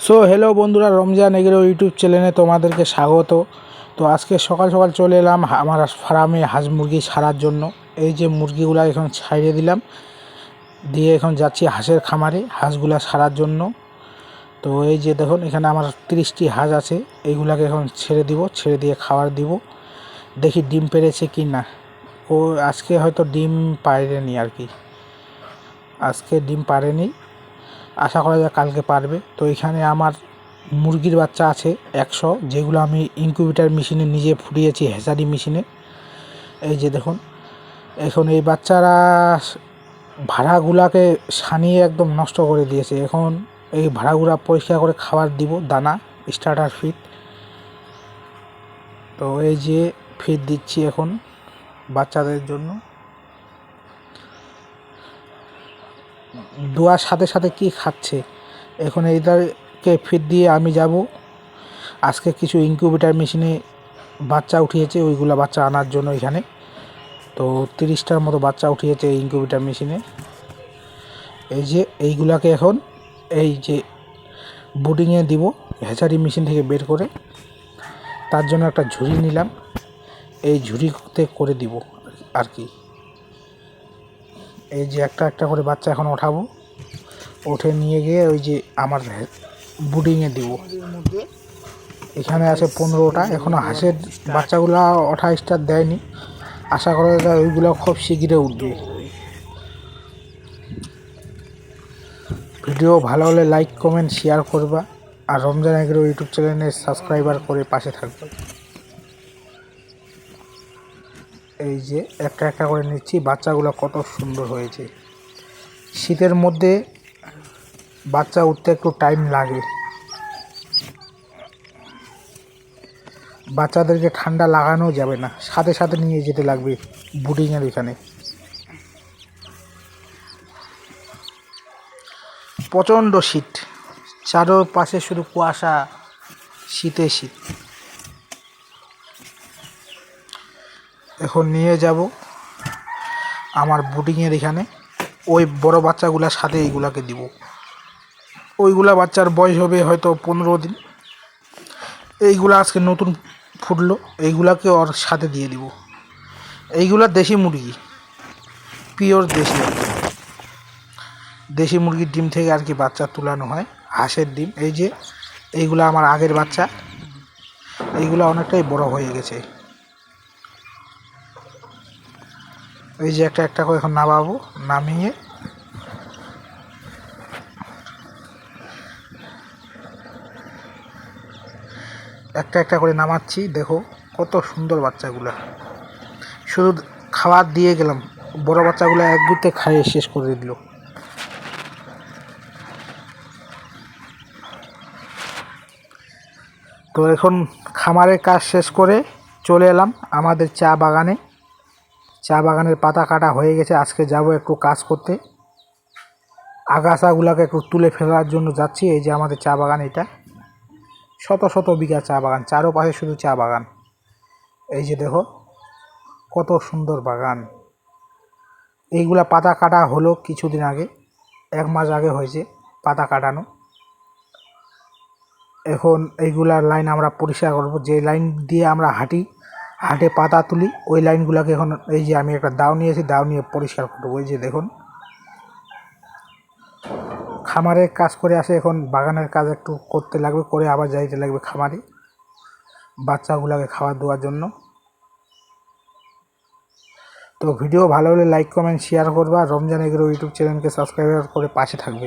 So hello বন্ধুরা, Ramzan agro YouTube চ্যানেলে তোমাদেরকে স্বাগত। তো আজকে সকাল সকাল চলে এলাম আমার ফার্মে হাঁস মুরগি ছাড়ার জন্য। এই যে মুরগিগুলো এখন ছাড়িয়ে দিলাম, দিয়ে এখন যাচ্ছি হাঁসের খামারে হাঁসগুলা ছাড়ার জন্য। তো এই যে দেখুন, এখানে আমার 30টি হাঁস আছে। এইগুলাকে এখন ছেড়ে দিব, ছেড়ে দিয়ে খাবার দিব। দেখি ডিম পেড়েছে কি না। ও আজকে হয়তো ডিম পারেনি আর কি, আজকে ডিম পারেনি, আশা করা যায় কালকে পারবে। তো এখানে আমার মুরগির বাচ্চা আছে 100, যেগুলো আমি ইনকিউবেটর মেশিনে নিজে ফুটিয়েছি, হ্যাচারি মেশিনে। এই যে দেখুন, এখন এই বাচ্চারা ভাড়াগুলাকে সানিয়ে একদম নষ্ট করে দিয়েছে। এখন এই ভাড়াগুলা পরিষ্কার করে খাবার দিব, দানা স্টার্টার ফিড। তো এই যে ফিড দিচ্ছি এখন বাচ্চাদের জন্য। দোয়ার সাথে সাথে কি খাচ্ছে, এখন এইটাকে ফিড দিয়ে আমি যাব। আজকে কিছু ইনকিউবেটর মেশিনে বাচ্চা উঠিয়েছে, ওইগুলা বাচ্চা আনার জন্য এখানে। তো 30টার মতো বাচ্চা উঠিয়েছে এই ইনকিউবেটর মেশিনে। এই যে এইগুলাকে এখন এই যে বুডিংয়ে দিব হ্যাচারি মেশিন থেকে বের করে। তার জন্য একটা ঝুড়ি নিলাম, এই ঝুড়িতে করে দিব আর কি। এই যে একটা একটা করে বাচ্চা এখন ওঠাবো, উঠে নিয়ে গিয়ে ওই যে আমার বুডিংয়ে দিব। এখানে আছে 15টা, এখনও হাঁসের বাচ্চাগুলো ওঠা স্টার্ট দেয়নি, আশা করা যায় ওইগুলো খুব শীঘ্রই উঠবে। ভিডিও ভালো হলে লাইক কমেন্ট শেয়ার করবা, আর রমজান এগ্রো ইউটিউব চ্যানেলে সাবস্ক্রাইবার করে পাশে থাকবে। এই যে একটা একটা করে নিচ্ছি, বাচ্চাগুলো কত সুন্দর হয়েছে। শীতের মধ্যে বাচ্চা উঠতে একটু টাইম লাগে, বাচ্চাদেরকে ঠান্ডা লাগানো যাবে না, সাথে সাথে নিয়ে যেতে লাগবে বুডিংয়ের এখানে। প্রচণ্ড শীত, চারপাশে শুধু কুয়াশা, শীতে শীত। এখন নিয়ে যাব আমার বুডিংয়ের এখানে, ওই বড় বাচ্চাগুলোর সাথে এইগুলাকে দিব। ওইগুলা বাচ্চার বয়স হবে হয়তো 15 দিন। এইগুলা আজকে নতুন ফুটলো, এইগুলাকে ওর সাথে দিয়ে দিব। এইগুলা দেশি মুরগি, পিওর দেশি, দেশি মুরগির ডিম থেকে আর কি বাচ্চা তুলানো হয়, হাঁসের ডিম। এই যে এইগুলা আমার আগের বাচ্চা, এইগুলা অনেকটাই বড় হয়ে গেছে। এই যে একটা একটা করে এখন নামাবো, নামিয়ে একটা একটা করে নামাচ্ছি। দেখো কত সুন্দর বাচ্চাগুলা, শুধু খাবার দিয়ে গেলাম, বড় বাচ্চাগুলো এক গুতে খাইয়ে শেষ করে দিল। তো এখন খামারের কাজ শেষ করে চলে এলাম আমাদের চা বাগানে। চা বাগানের পাতা কাটা হয়ে গেছে, আজকে যাব একটু কাজ করতে, আগাছাগুলোকে একটু তুলে ফেলার জন্য যাচ্ছি। এই যে আমাদের চা বাগান, এটা শত শত বিঘা চা বাগান, চারোপাশে শুধু চা বাগান। এই যে দেখো কত সুন্দর বাগান। এইগুলা পাতা কাটা হলো কিছুদিন আগে, 1 মাস আগে হয়েছে পাতা কাটানো। এখন এইগুলার লাইন আমরা পরিষ্কার করবো, যে লাইন দিয়ে আমরা হাটে পাতা তুলি, ওই লাইনগুলোকে এখন এই যে আমি একটা দাও নিয়েছি, দাও নিয়ে পরিষ্কার করবো। এই যে দেখুন, খামারের কাজ করে আসে, এখন বাগানের কাজ একটু করতে লাগবে, করে আবার যাইতে লাগবে খামারে বাচ্চাগুলোকে খাবার দেওয়ার জন্য। তো ভিডিও ভালো হলে লাইক কমেন্ট শেয়ার করবা, রমজান এগ্রো ইউটিউব চ্যানেলকে সাবস্ক্রাইব করে পাশে থাকবে।